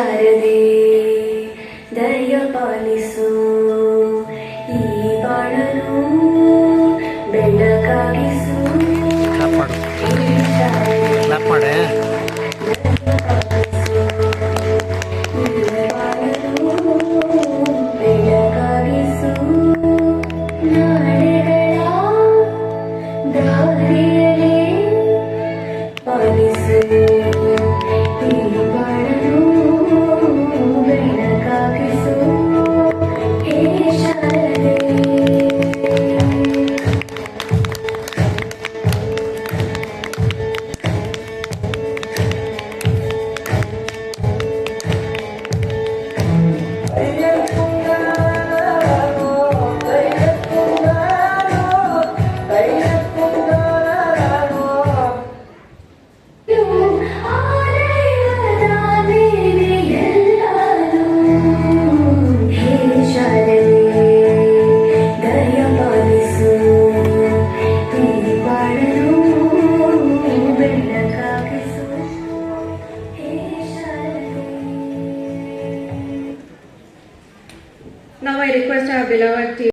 ಶಾರದೆ ದಯ ಪಾಲಿಸು ಈ ಬಾಳನು ಬೆಳಕಾಗಿಸು ಮಾಡೆ ಬೆಳಕಾಗಿಸು ನಾಳೆಗಳ ದಾರಿಯಲ್ಲಿ ಪಾಲಿಸು Now I request our beloved team